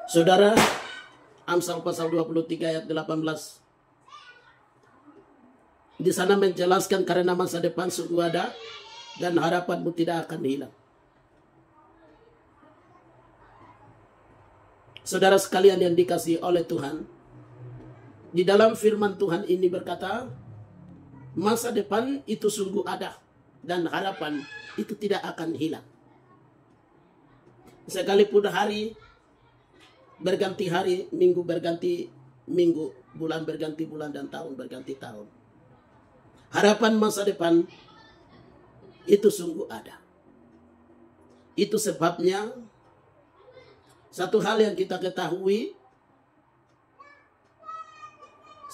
Saudara, Amsal pasal 23 ayat 18. Di sana menjelaskan karena masa depan sungguh ada dan harapanmu tidak akan hilang. Saudara sekalian yang dikasihi oleh Tuhan, di dalam firman Tuhan ini berkata, masa depan itu sungguh ada dan harapan itu tidak akan hilang. Sekalipun hari berganti hari, minggu berganti minggu, bulan berganti bulan, dan tahun berganti tahun, harapan masa depan itu sungguh ada. Itu sebabnya satu hal yang kita ketahui,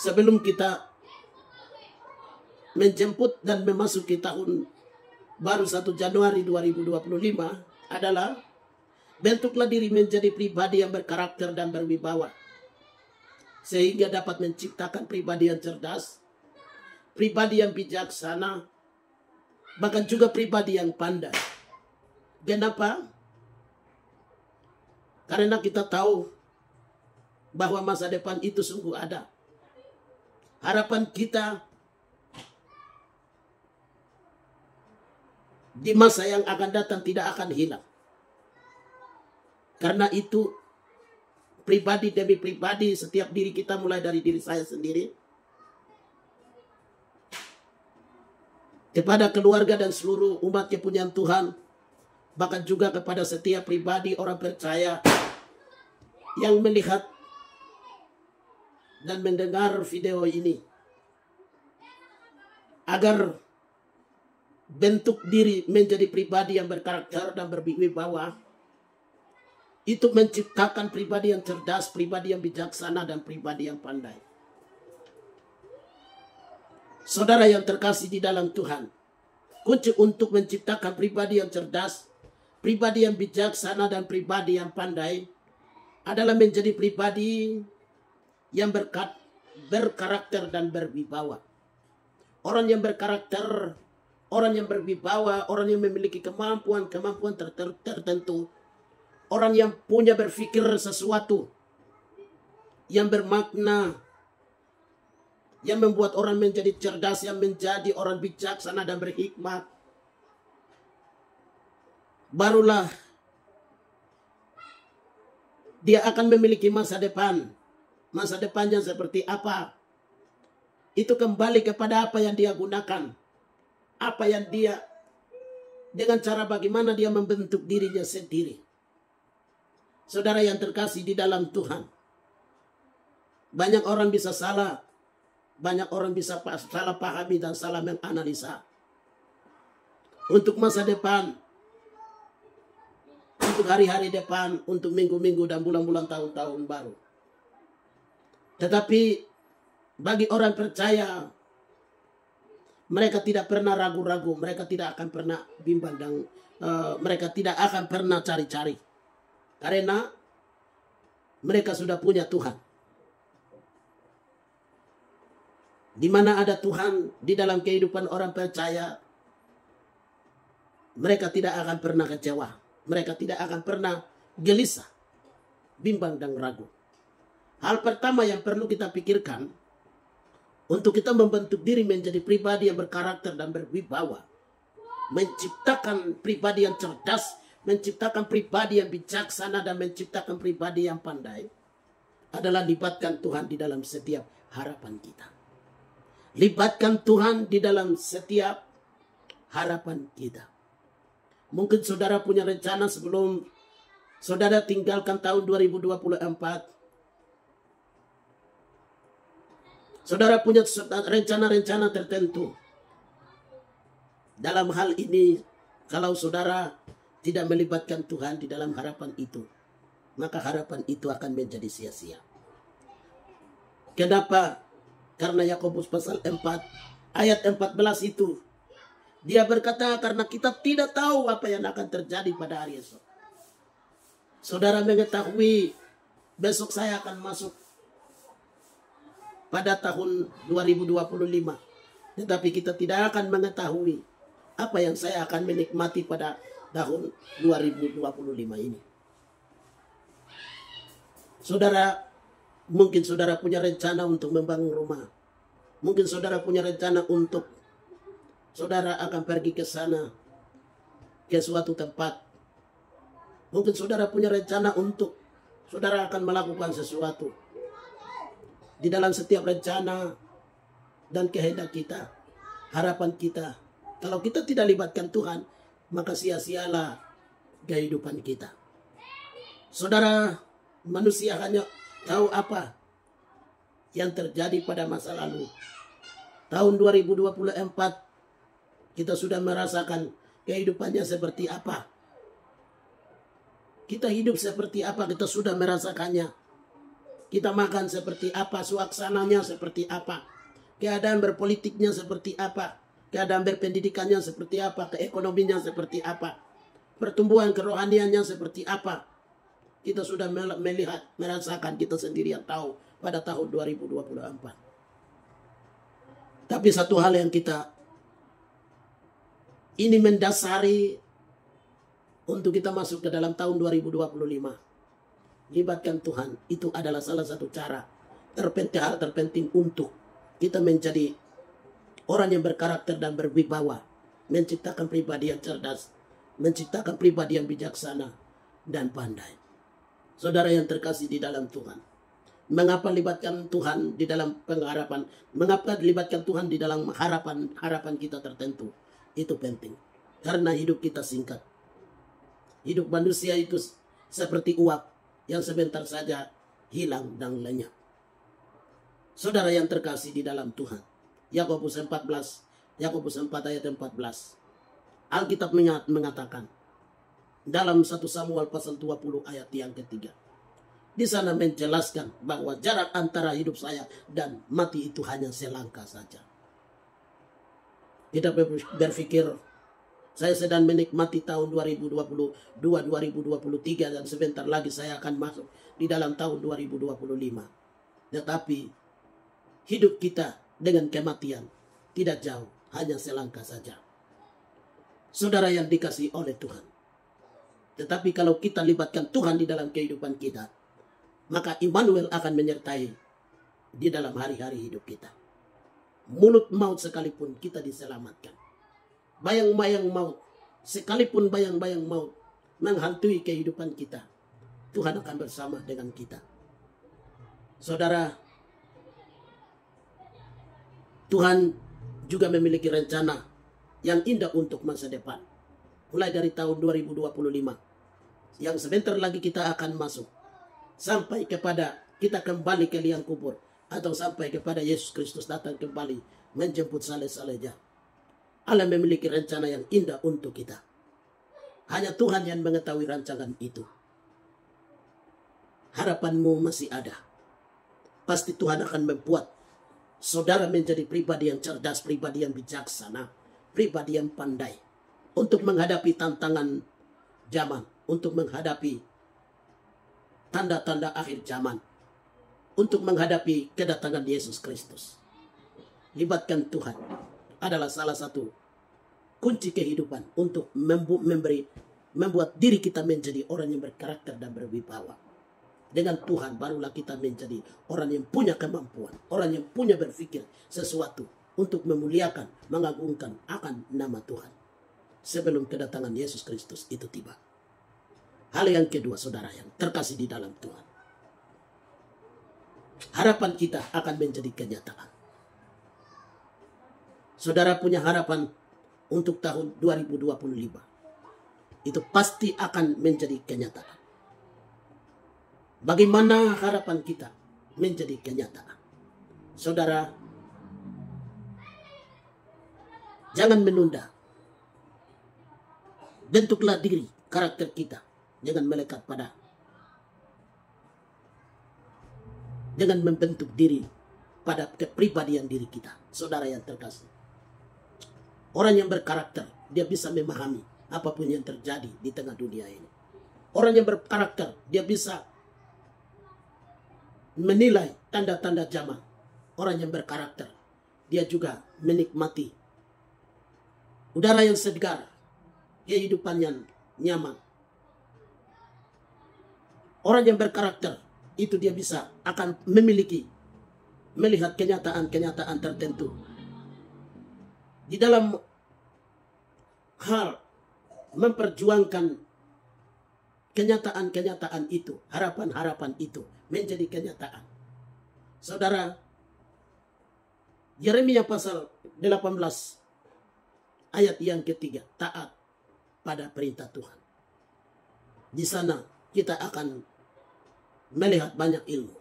sebelum kita menjemput dan memasuki tahun baru 1 Januari 2025 adalah bentuklah diri menjadi pribadi yang berkarakter dan berwibawa, sehingga dapat menciptakan pribadi yang cerdas, pribadi yang bijaksana, bahkan juga pribadi yang pandai. Kenapa? Karena kita tahu bahwa masa depan itu sungguh ada. Harapan kita di masa yang akan datang tidak akan hilang. Karena itu, pribadi demi pribadi, setiap diri kita, mulai dari diri saya sendiri, kepada keluarga dan seluruh umat kepunyaan Tuhan, bahkan juga kepada setiap pribadi orang percaya yang melihat dan mendengar video ini, agar bentuk diri menjadi pribadi yang berkarakter dan berwibawa, itu menciptakan pribadi yang cerdas, pribadi yang bijaksana, dan pribadi yang pandai. Saudara yang terkasih di dalam Tuhan, kunci untuk menciptakan pribadi yang cerdas, pribadi yang bijaksana, dan pribadi yang pandai adalah menjadi pribadi yang berkarakter dan berwibawa. Orang yang berkarakter, orang yang berwibawa, orang yang memiliki kemampuan tertentu, orang yang punya berpikir sesuatu yang bermakna, yang membuat orang menjadi cerdas, yang menjadi orang bijaksana dan berhikmat, barulah dia akan memiliki masa depan. Masa depannya seperti apa? Itu kembali kepada apa yang dia gunakan. Apa yang dia, dengan cara bagaimana dia membentuk dirinya sendiri. Saudara yang terkasih di dalam Tuhan, banyak orang bisa salah. Banyak orang bisa salah pahami dan salah menganalisa. Untuk masa depan, untuk hari-hari depan, untuk minggu-minggu dan bulan-bulan, tahun-tahun baru. Tetapi bagi orang percaya, mereka tidak pernah ragu-ragu, mereka tidak akan pernah bimbang, dan mereka tidak akan pernah cari-cari. Karena mereka sudah punya Tuhan. Di mana ada Tuhan di dalam kehidupan orang percaya, mereka tidak akan pernah kecewa. Mereka tidak akan pernah gelisah, bimbang, dan ragu. Hal pertama yang perlu kita pikirkan untuk kita membentuk diri menjadi pribadi yang berkarakter dan berwibawa, menciptakan pribadi yang cerdas, menciptakan pribadi yang bijaksana, dan menciptakan pribadi yang pandai, adalah libatkan Tuhan di dalam setiap harapan kita. Libatkan Tuhan di dalam setiap harapan kita. Mungkin saudara punya rencana sebelum saudara tinggalkan tahun 2024. Saudara punya rencana-rencana tertentu. Dalam hal ini, kalau saudara tidak melibatkan Tuhan di dalam harapan itu, maka harapan itu akan menjadi sia-sia. Kenapa? Karena Yakobus pasal 4 ayat 14 itu, dia berkata, karena kita tidak tahu apa yang akan terjadi pada hari esok. Saudara mengetahui besok saya akan masuk pada tahun 2025. Tetapi kita tidak akan mengetahui apa yang saya akan menikmati pada tahun 2025 ini. Saudara, mungkin saudara punya rencana untuk membangun rumah. Mungkin saudara punya rencana untuk saudara akan pergi ke sana, ke suatu tempat. Mungkin saudara punya rencana untuk saudara akan melakukan sesuatu. Di dalam setiap rencana dan kehendak kita, harapan kita, kalau kita tidak libatkan Tuhan, maka sia-sialah kehidupan kita. Saudara, manusia hanya tahu apa yang terjadi pada masa lalu. Tahun 2024 kita sudah merasakan kehidupannya seperti apa. Kita hidup seperti apa, kita sudah merasakannya. Kita makan seperti apa, suasananya seperti apa, keadaan berpolitiknya seperti apa, keadaan berpendidikannya seperti apa, keekonominya seperti apa, pertumbuhan kerohaniannya seperti apa. Kita sudah melihat, merasakan, kita sendiri yang tahu pada tahun 2024. Tapi satu hal yang kita ini mendasari untuk kita masuk ke dalam tahun 2025. Libatkan Tuhan, itu adalah salah satu cara hal terpenting untuk kita menjadi orang yang berkarakter dan berwibawa, menciptakan pribadi yang cerdas, menciptakan pribadi yang bijaksana dan pandai. Saudara yang terkasih di dalam Tuhan, mengapa libatkan Tuhan di dalam pengharapan? Mengapa libatkan Tuhan di dalam harapan kita tertentu? Itu penting, karena hidup kita singkat. Hidup manusia itu seperti uap yang sebentar saja hilang dan lenyap. Saudara yang terkasih di dalam Tuhan, Yakobus 4 ayat 14. Alkitab mengatakan dalam 1 Samuel pasal 20 ayat yang ketiga. Di sana menjelaskan bahwa jarak antara hidup saya dan mati itu hanya selangkah saja. Kita berpikir saya sedang menikmati tahun 2022, 2023 dan sebentar lagi saya akan masuk di dalam tahun 2025. Tetapi hidup kita dengan kematian tidak jauh, hanya selangkah saja. Saudara yang dikasihi oleh Tuhan. Tetapi kalau kita libatkan Tuhan di dalam kehidupan kita, maka Immanuel akan menyertai di dalam hari-hari hidup kita. Mulut maut sekalipun kita diselamatkan. Bayang-bayang maut, sekalipun bayang-bayang maut menghantui kehidupan kita, Tuhan akan bersama dengan kita. Saudara, Tuhan juga memiliki rencana yang indah untuk masa depan. Mulai dari tahun 2025, yang sebentar lagi kita akan masuk, sampai kepada kita kembali ke liang kubur, atau sampai kepada Yesus Kristus datang kembali menjemput saleh-salehnya. Allah memiliki rencana yang indah untuk kita. Hanya Tuhan yang mengetahui rancangan itu. Harapanmu masih ada. Pasti Tuhan akan membuat saudara menjadi pribadi yang cerdas, pribadi yang bijaksana, pribadi yang pandai untuk menghadapi tantangan zaman, untuk menghadapi tanda-tanda akhir zaman, untuk menghadapi kedatangan Yesus Kristus. Libatkan Tuhan adalah salah satu kunci kehidupan untuk membuat diri kita menjadi orang yang berkarakter dan berwibawa. Dengan Tuhan barulah kita menjadi orang yang punya kemampuan, orang yang punya berpikir sesuatu untuk memuliakan, mengagungkan akan nama Tuhan sebelum kedatangan Yesus Kristus itu tiba. Hal yang kedua, saudara yang terkasih di dalam Tuhan, harapan kita akan menjadi kenyataan. Saudara punya harapan untuk tahun 2025. Itu pasti akan menjadi kenyataan. Bagaimana harapan kita menjadi kenyataan? Saudara, jangan menunda. Bentuklah diri, karakter kita. Jangan melekat pada. Dengan membentuk diri pada kepribadian diri kita. Saudara yang terkasih. Orang yang berkarakter, dia bisa memahami apapun yang terjadi di tengah dunia ini. Orang yang berkarakter, dia bisa menilai tanda-tanda zaman. Orang yang berkarakter, dia juga menikmati udara yang segar, kehidupan yang nyaman. Orang yang berkarakter, itu dia bisa akan melihat kenyataan-kenyataan tertentu. Di dalam hal memperjuangkan kenyataan-kenyataan itu, harapan-harapan itu menjadi kenyataan. Saudara, Yeremia pasal 18 ayat yang ketiga, taat pada perintah Tuhan. Di sana kita akan melihat banyak ilmu.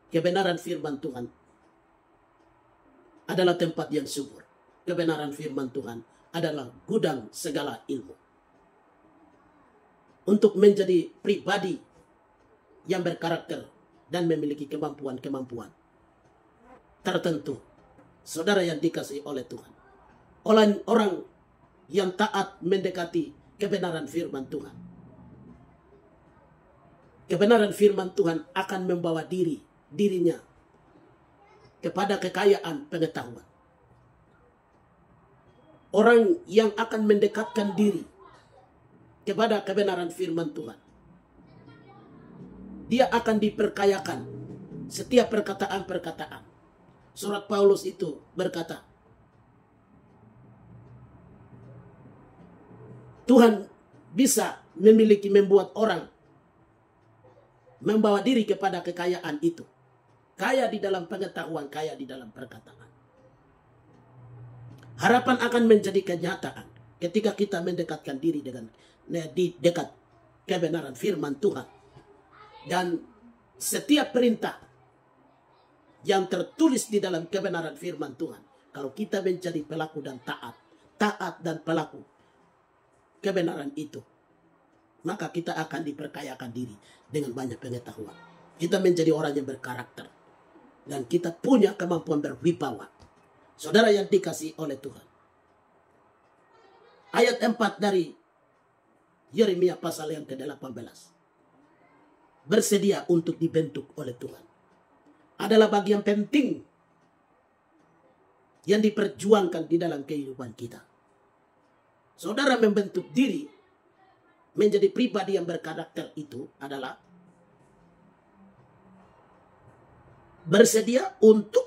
Kebenaran firman Tuhan adalah tempat yang subur. Kebenaran firman Tuhan adalah gudang segala ilmu. Untuk menjadi pribadi yang berkarakter dan memiliki kemampuan-kemampuan tertentu, saudara yang dikasihi oleh Tuhan, orang yang taat mendekati kebenaran firman Tuhan. Kebenaran firman Tuhan akan membawa dirinya kepada kekayaan pengetahuan. Orang yang akan mendekatkan diri kepada kebenaran firman Tuhan, dia akan diperkayakan setiap perkataan-perkataan. Surat Paulus itu berkata, Tuhan bisa membuat orang membawa diri kepada kekayaan itu. Kaya di dalam pengetahuan, kaya di dalam perkataan. Harapan akan menjadi kenyataan ketika kita mendekatkan diri di dekat kebenaran firman Tuhan. Dan setiap perintah yang tertulis di dalam kebenaran firman Tuhan, kalau kita menjadi pelaku dan taat dan pelaku kebenaran itu, maka kita akan diperkayakan diri dengan banyak pengetahuan. Kita menjadi orang yang berkarakter. Dan kita punya kemampuan berwibawa. Saudara yang dikasihi oleh Tuhan. Ayat 4 dari Yeremia pasal yang ke-18. Bersedia untuk dibentuk oleh Tuhan. Adalah bagian penting yang diperjuangkan di dalam kehidupan kita. Saudara membentuk diri menjadi pribadi yang berkarakter itu adalah bersedia untuk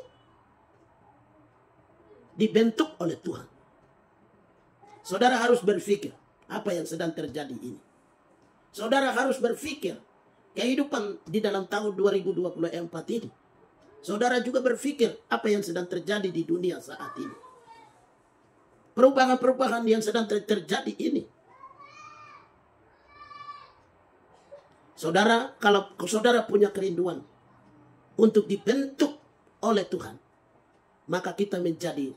dibentuk oleh Tuhan. Saudara harus berpikir apa yang sedang terjadi ini. Saudara harus berpikir kehidupan di dalam tahun 2024 ini. Saudara juga berpikir apa yang sedang terjadi di dunia saat ini. Perubahan-perubahan yang sedang terjadi ini. Saudara, kalau saudara punya kerinduan untuk dibentuk oleh Tuhan, maka kita menjadi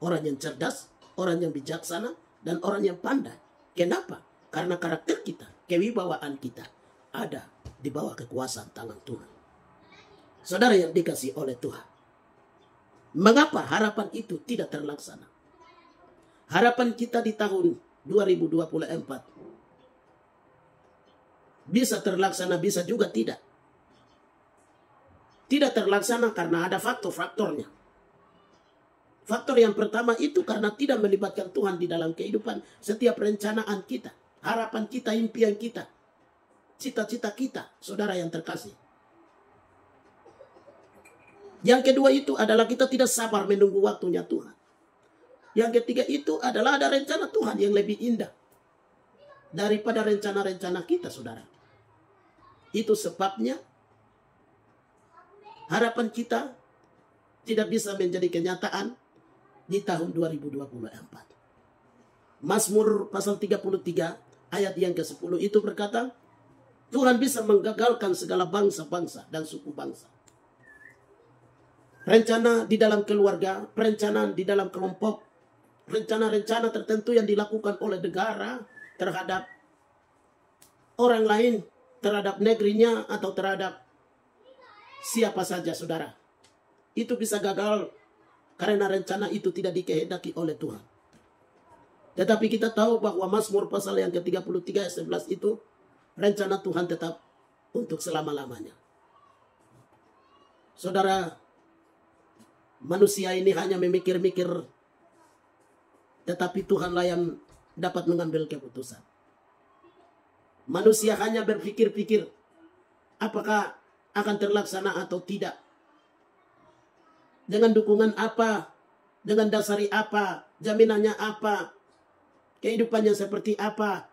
orang yang cerdas, orang yang bijaksana, dan orang yang pandai. Kenapa? Karena karakter kita, kewibawaan kita ada di bawah kekuasaan tangan Tuhan. Saudara yang dikasihi oleh Tuhan, mengapa harapan itu tidak terlaksana? Harapan kita di tahun 2024 bisa terlaksana, bisa juga tidak. Tidak terlaksana karena ada faktor-faktornya. Faktor yang pertama itu karena tidak melibatkan Tuhan di dalam kehidupan setiap rencanaan kita, harapan kita, impian kita, cita-cita kita, saudara yang terkasih. Yang kedua itu adalah kita tidak sabar menunggu waktunya Tuhan. Yang ketiga itu adalah ada rencana Tuhan yang lebih indah daripada rencana-rencana kita, saudara. Itu sebabnya harapan kita tidak bisa menjadi kenyataan di tahun 2024. Mazmur pasal 33 ayat yang ke-10 itu berkata, Tuhan bisa menggagalkan segala bangsa-bangsa dan suku bangsa. Rencana di dalam keluarga, perencanaan di dalam kelompok, rencana-rencana tertentu yang dilakukan oleh negara terhadap orang lain, terhadap negerinya atau terhadap siapa saja, saudara. Itu bisa gagal karena rencana itu tidak dikehendaki oleh Tuhan. Tetapi kita tahu bahwa Mazmur pasal yang ke-33 ayat 11 itu rencana Tuhan tetap untuk selama-lamanya. Saudara, manusia ini hanya memikir-mikir, tetapi Tuhanlah yang dapat mengambil keputusan. Manusia hanya berpikir-pikir apakah akan terlaksana atau tidak. Dengan dukungan apa? Dengan dasari apa? Jaminannya apa? Kehidupannya seperti apa?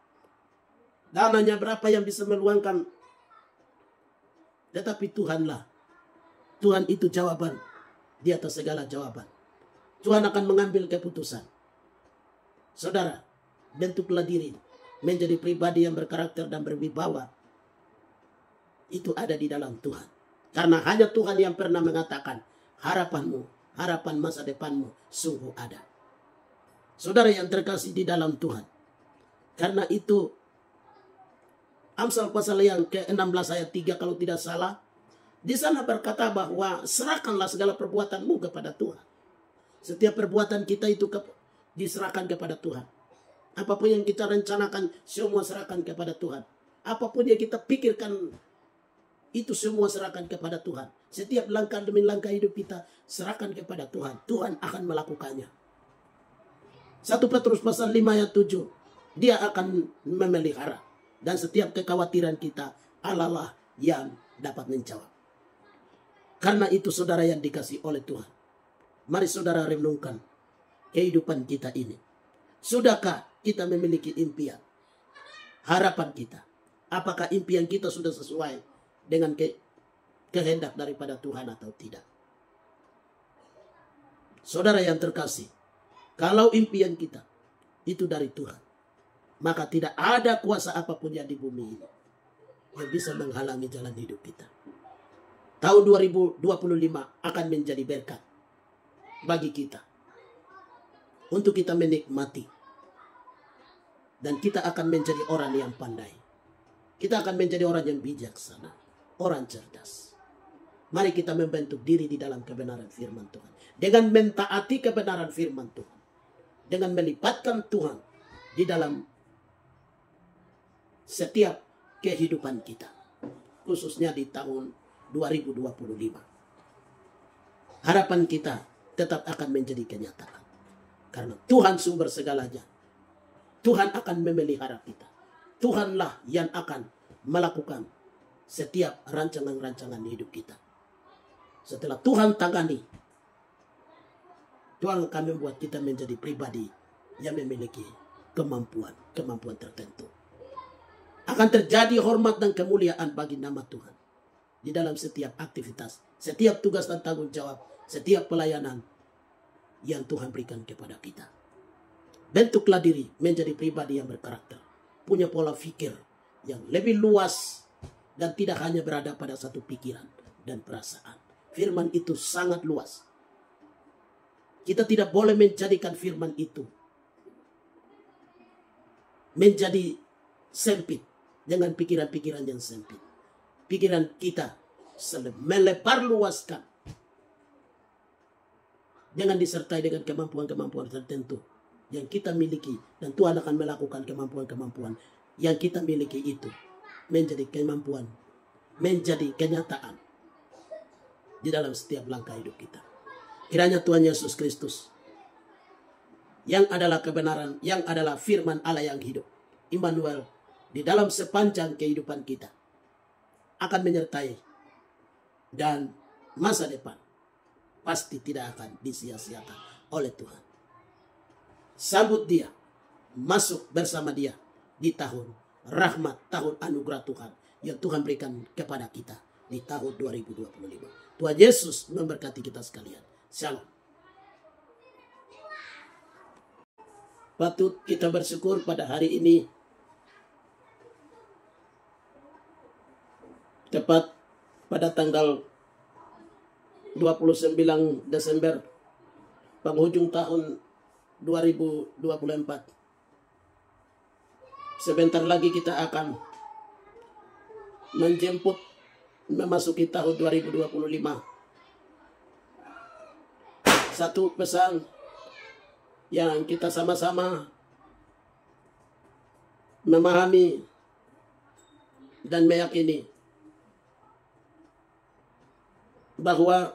Dananya berapa yang bisa meluangkan? Tetapi Tuhanlah. Tuhan itu jawaban di atas segala jawaban. Tuhan akan mengambil keputusan. Saudara, bentuklah diri menjadi pribadi yang berkarakter dan berwibawa. Itu ada di dalam Tuhan. Karena hanya Tuhan yang pernah mengatakan, harapanmu, harapan masa depanmu sungguh ada. Saudara yang terkasih di dalam Tuhan. Karena itu, Amsal pasal yang ke-16 ayat 3 kalau tidak salah, di sana berkata bahwa serahkanlah segala perbuatanmu kepada Tuhan. Setiap perbuatan kita itu diserahkan kepada Tuhan. Apapun yang kita rencanakan, semua serahkan kepada Tuhan. Apapun yang kita pikirkan, itu semua serahkan kepada Tuhan. Setiap langkah demi langkah hidup kita, serahkan kepada Tuhan. Tuhan akan melakukannya. 1 Petrus pasal 5 ayat 7. Dia akan memelihara. Dan setiap kekhawatiran kita, Allah lah yang dapat menjawab. Karena itu saudara yang dikasih oleh Tuhan. Mari saudara renungkan kehidupan kita ini. Sudahkah kita memiliki impian? Harapan kita. Apakah impian kita sudah sesuai dengan kehendak daripada Tuhan atau tidak? Saudara yang terkasih, kalau impian kita itu dari Tuhan, maka tidak ada kuasa apapun yang di bumi ini yang bisa menghalangi jalan hidup kita. Tahun 2025 akan menjadi berkat bagi kita. Untuk kita menikmati. Dan kita akan menjadi orang yang pandai. Kita akan menjadi orang yang bijaksana. Orang cerdas. Mari kita membentuk diri di dalam kebenaran firman Tuhan. Dengan mentaati kebenaran firman Tuhan. Dengan melibatkan Tuhan di dalam setiap kehidupan kita. Khususnya di tahun 2025. Harapan kita tetap akan menjadi kenyataan. Karena Tuhan sumber segalanya. Tuhan akan memelihara kita. Tuhanlah yang akan melakukan setiap rancangan-rancangan hidup kita. Setelah Tuhan tangani, Tuhan akan membuat kita menjadi pribadi yang memiliki kemampuan tertentu. Akan terjadi hormat dan kemuliaan bagi nama Tuhan. Di dalam setiap aktivitas, setiap tugas dan tanggung jawab, setiap pelayanan yang Tuhan berikan kepada kita. Bentuklah diri menjadi pribadi yang berkarakter. Punya pola pikir yang lebih luas. Dan tidak hanya berada pada satu pikiran dan perasaan. Firman itu sangat luas. Kita tidak boleh menjadikan firman itu menjadi sempit. Dengan pikiran-pikiran yang sempit. Pikiran kita melebar luaskan. Dengan disertai dengan kemampuan-kemampuan tertentu yang kita miliki. Dan Tuhan akan melakukan kemampuan-kemampuan yang kita miliki itu. Menjadi kemampuan. Menjadi kenyataan. Di dalam setiap langkah hidup kita. Kiranya Tuhan Yesus Kristus. Yang adalah kebenaran. Yang adalah firman Allah yang hidup. Immanuel. Di dalam sepanjang kehidupan kita. Akan menyertai. Dan masa depan. Pasti tidak akan disia-siakan oleh Tuhan. Sambut dia. Masuk bersama dia. Di tahun rahmat, tahun anugerah Tuhan. Yang Tuhan berikan kepada kita. Di tahun 2025. Tuhan Yesus memberkati kita sekalian. Shalom. Patut kita bersyukur pada hari ini. Tepat pada tanggal 29 Desember penghujung tahun 2024. Sebentar lagi kita akan menjemput memasuki tahun 2025. Satu pesan yang kita sama-sama memahami dan meyakini bahwa